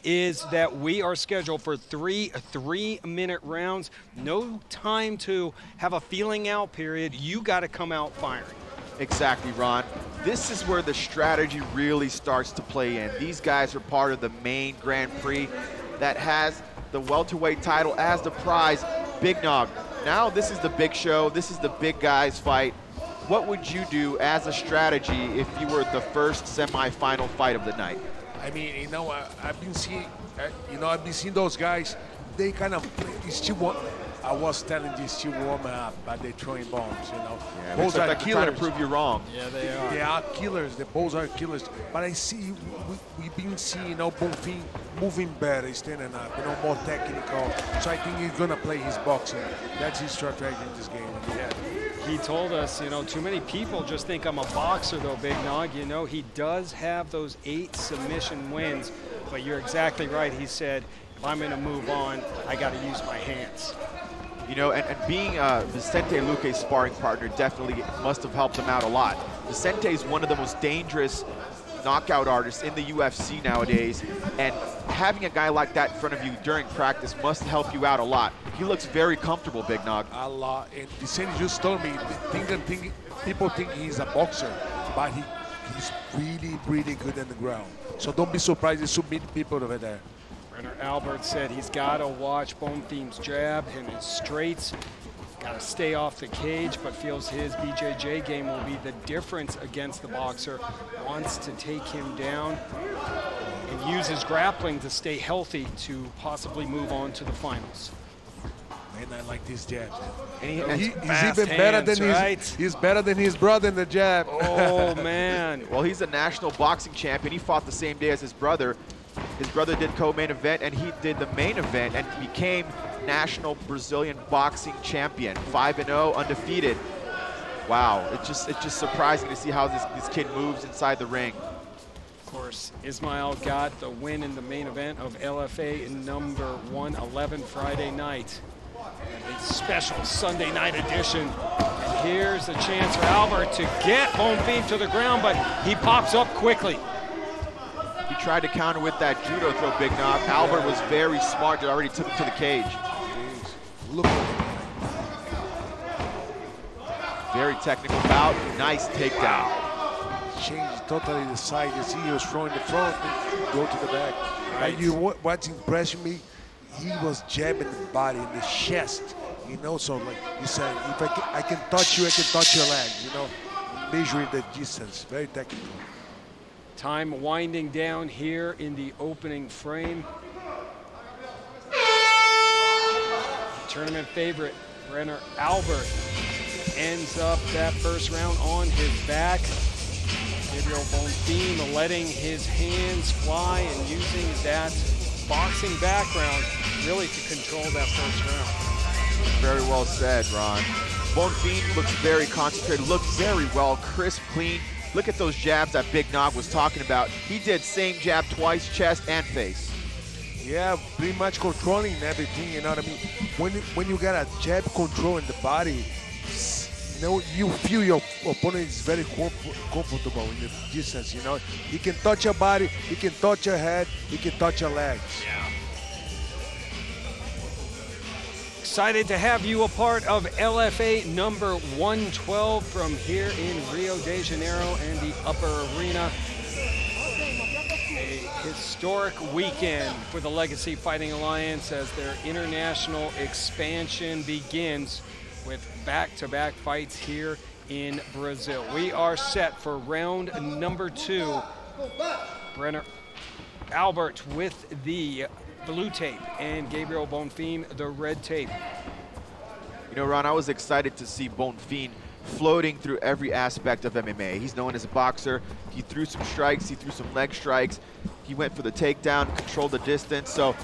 is that we are scheduled for three-minute rounds. No time to have a feeling out period. You got to come out firing. Exactly, Ron. This is where the strategy really starts to play in. These guys are part of the main Grand Prix that has the welterweight title as the prize. Big Nog, now this is the big show. This is the big guys fight. What would you do as a strategy if you were the first semifinal fight of the night? I mean, you know, I've been seeing, I've been seeing those guys. They kind of still I was telling you, still warming up, but they're throwing bombs. You know, Yeah, both are like killers. trying to prove you wrong. Yeah, they are. They are killers. The both are killers. But I see we've been seeing, Bonfim moving better, standing up, more technical. So I think he's gonna play his boxing. That's his strategy in this game. Yeah. He told us, too many people just think I'm a boxer, though, Big Nog. He does have those 8 submission wins, but you're exactly right. He said, if I'm going to move on, I got to use my hands. And being Vicente Luque's sparring partner definitely must have helped him out a lot. Vicente is one of the most dangerous knockout artists in the UFC nowadays, and having a guy like that in front of you during practice must help you out a lot. He looks very comfortable, Big Nog. A lot. And Vicente just told me, people think he's a boxer, but he's really, really good on the ground. So don't be surprised to submit people over there. Brenner Albert said he's got to watch Bonfim's jab and his straights. Got to stay off the cage, but feels his BJJ game will be the difference against the boxer. Wants to take him down and use his grappling to stay healthy to possibly move on to the finals. And I like this jab. And he's even better than he's better than his brother in the jab. Oh man! Well, he's a national boxing champion. He fought the same day as his brother. His brother did co-main event, and he did the main event, and became national Brazilian boxing champion, 5-0, undefeated. Wow, it's just surprising to see how this kid moves inside the ring. Of course, Ismael got the win in the main event of LFA number 111 Friday night. And a special Sunday night edition. And here's a chance for Albert to get Bonfim to the ground, but he pops up quickly. He tried to counter with that judo throw, Big Nog. Albert was very smart, already took him to the cage. Jeez. Look at him. Very technical bout, nice takedown. Changed totally the side. You see, he was throwing the front, go to the back. Right. And what's impressing me, he was jabbing the body in the chest. So like he said, if I can touch you, I can touch your legs. Measuring the distance, very technical. Time winding down here in the opening frame. Tournament favorite, Brenner Albert, ends up that first round on his back. Gabriel Bonfim letting his hands fly and using that boxing background really to control that first round. Very well said, Ron. Bonfim looks very concentrated, looks very well, crisp, clean. Look at those jabs that Big Nog was talking about. He did same jab twice, chest and face. Yeah, pretty much controlling everything, you know what I mean? When you got a jab control in the body, you feel your opponent is very comfortable in the distance, He can touch your body, he can touch your head, he can touch your legs. Yeah. Excited to have you a part of LFA number 112 from here in Rio de Janeiro and the Upper Arena. A historic weekend for the Legacy Fighting Alliance as their international expansion begins with back-to-back fights here in Brazil. We are set for round number 2. Brenner Albert with the blue tape and Gabriel Bonfim the red tape. Ron, I was excited to see Bonfim floating through every aspect of MMA. He's known as a boxer. He threw some strikes, he threw some leg strikes. He went for the takedown, controlled the distance. So,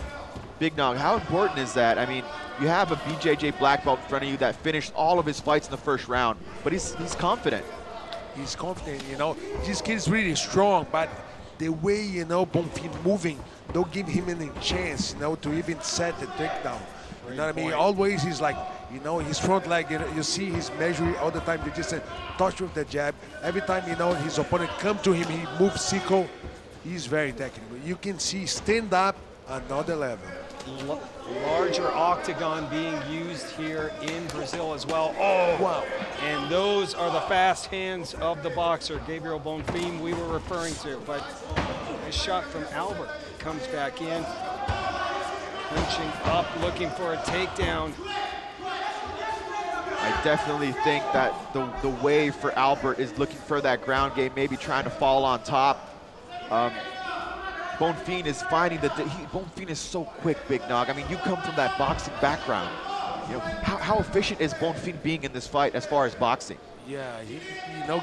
Big Nog, how important is that? I mean, you have a BJJ black belt in front of you that finished all of his fights in the first round, but he's confident. He's confident, This kid's really strong, but the way, Bonfim moving, don't give him any chance, to even set the takedown. You know what I mean? Always he's like, his front leg, you see he's measuring all the time. They just touch with the jab. Every time, his opponent come to him, he moves sickle. He's very technical. You can see stand up, Another level. Larger octagon being used here in Brazil as well. Oh, Wow. And those are the fast hands of the boxer, Gabriel Bonfim, we were referring to. But a shot from Albert comes back in, punching up, looking for a takedown. I definitely think that the way for Albert is looking for that ground game, maybe trying to fall on top. Bonfim is finding Bonfim is so quick, Big Nog. I mean, you come from that boxing background. You know, how efficient is Bonfim being in this fight as far as boxing? Yeah, he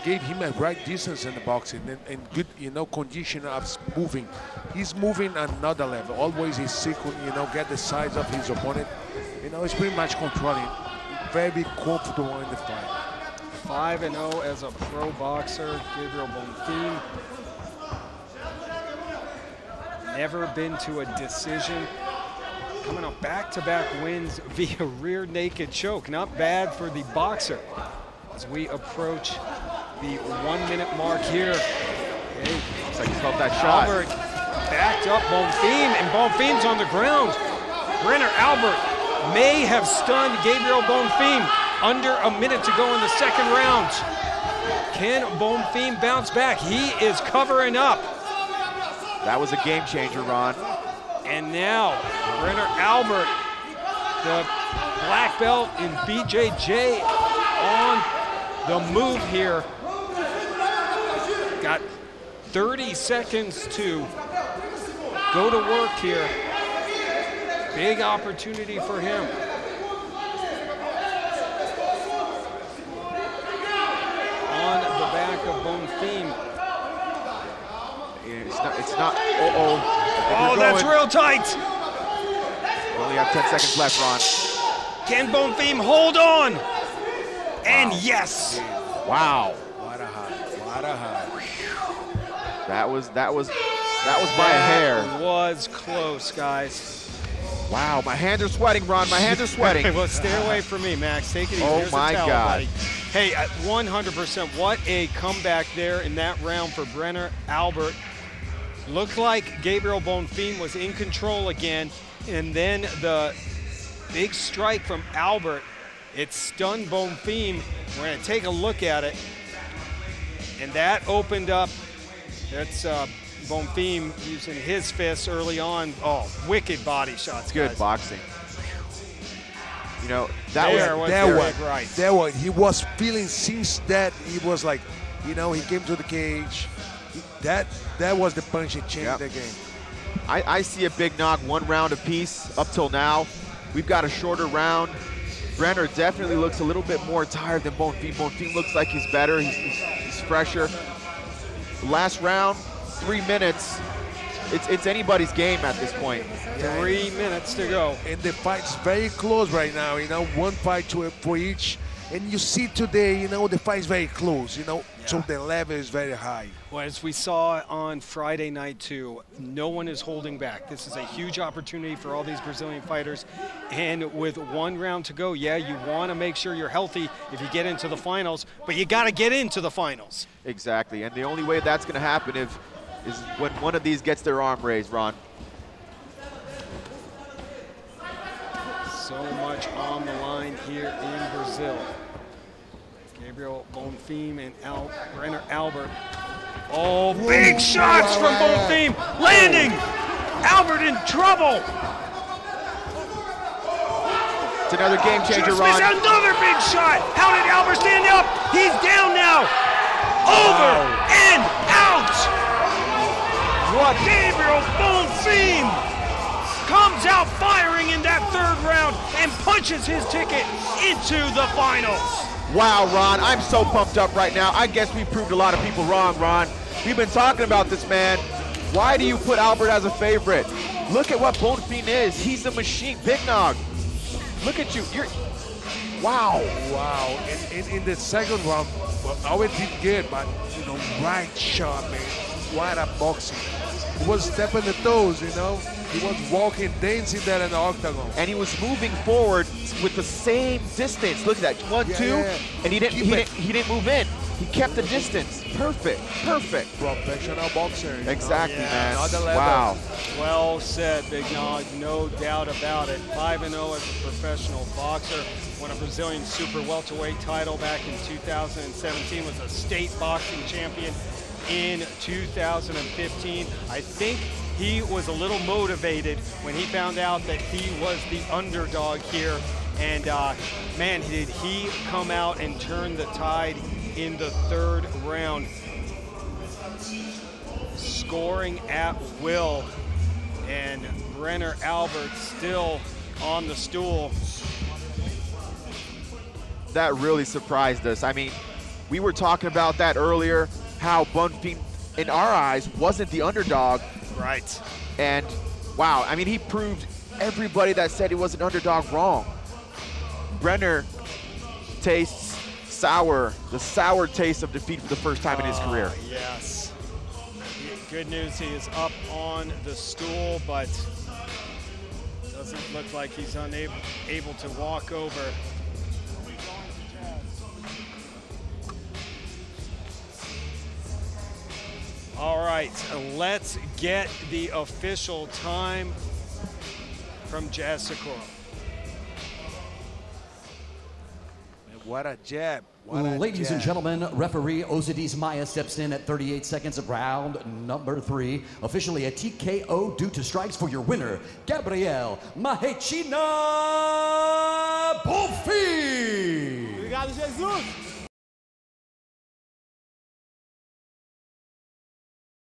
gave him a right distance in the boxing and good, condition of moving. He's moving another level. Always he's seeking, get the size of his opponent. He's pretty much controlling. Very comfortable in the fight. 5-0 as a pro boxer, Gabriel Bonfim. Never been to a decision. Coming up back-to-back wins via rear naked choke. Not bad for the boxer as we approach the 1 minute mark here. Okay. Looks like he felt that shot. Albert backed up Bonfim, and Bonfim's on the ground. Brenner Albert may have stunned Gabriel Bonfim. Under a minute to go in the second round. Can Bonfim bounce back? He is covering up. That was a game changer, Ron. And now, Brenner Albert, the black belt in BJJ, on the move here. Got 30 seconds to go to work here. Big opportunity for him. On the back of Bonfim. It's not, oh, that's real tight. We only have 10 seconds left, Ron. Can Bonfim hold on? And yes. Wow. What a high. That was by a hair. That was close, guys. Wow, my hands are sweating, Ron. My hands are sweating. Well, stay away from me, Max. Take it easy. Oh, Here's my the towel, God. buddy. Hey, 100%. What a comeback there in that round for Brenner Albert. Looked like Gabriel Bonfim was in control again, and then the big strike from Albert, it stunned Bonfim. We're going to take a look at it, and that opened up. That's Bonfim using his fists early on. Oh, wicked body shots, Good guys. boxing. That was he was feeling since that he was like, he came to the cage. That was the punch that changed the game. I see a Big Nog 1 round apiece up till now. We've got a shorter round. Brenner definitely looks a little bit more tired than Bonfim. Bonfim looks like he's better. He's fresher. Last round, 3 minutes. It's anybody's game at this point. 3 minutes to go. And the fight's very close right now. One fight for each. And you see today, the fight's very close. So the level is very high. Well, as we saw on Friday night too, no one is holding back. This is a huge opportunity for all these Brazilian fighters. And with 1 round to go, yeah, you want to make sure you're healthy if you get into the finals, but you got to get into the finals. Exactly, and the only way that's going to happen is when one of these gets their arm raised, Ron. So much on the line here in Brazil. Gabriel Bonfim and Brenner Albert. Oh, big shots from Bonfim, landing. Albert in trouble. It's another game changer, Just Ron. missed another big shot. How did Albert stand up? He's down now. Over and out. What? Gabriel Bonfim comes out firing in that 3rd round and punches his ticket into the finals. Wow, Ron, I'm so pumped up right now. I guess we proved a lot of people wrong, Ron. We've been talking about this, man. Why do you put Albert as a favorite? Look at what Bonfim is. He's a machine. Big Nog. Look at you. Wow. Wow. In the second round, Albert did good, but, right shot, man. What a boxing. He was stepping the toes, He was walking, dancing there in the octagon. And he was moving forward with the same distance. Look at that. 1, 2, and he didn't move in. He kept the distance. Perfect, perfect. Professional boxer. Exactly, man. Another level. Wow. Well said, Big Nog, no doubt about it. 5-0 as a professional boxer. Won a Brazilian super welterweight title back in 2017. Was a state boxing champion in 2015. I think he was a little motivated when he found out that he was the underdog here. And man, did he come out and turn the tide in the third round. Scoring at will. And Brenner Albert still on the stool. That really surprised us. I mean, we were talking about that earlier, how Bonfim, in our eyes, wasn't the underdog. Right. And wow, I mean, he proved everybody that said he was an underdog wrong. Brenner tastes sour, the sour taste of defeat for the first time in his career. Yes. Good news, he is up on the stool, but doesn't look like he's able to walk over. All right, let's get the official time from Jazz Sikora. What a jab. Ladies and gentlemen, referee Ozidis Maya steps in at 38 seconds of round number 3. Officially a TKO due to strikes for your winner, Gabriel Mahechina Bonfim. Obrigado, Jesus.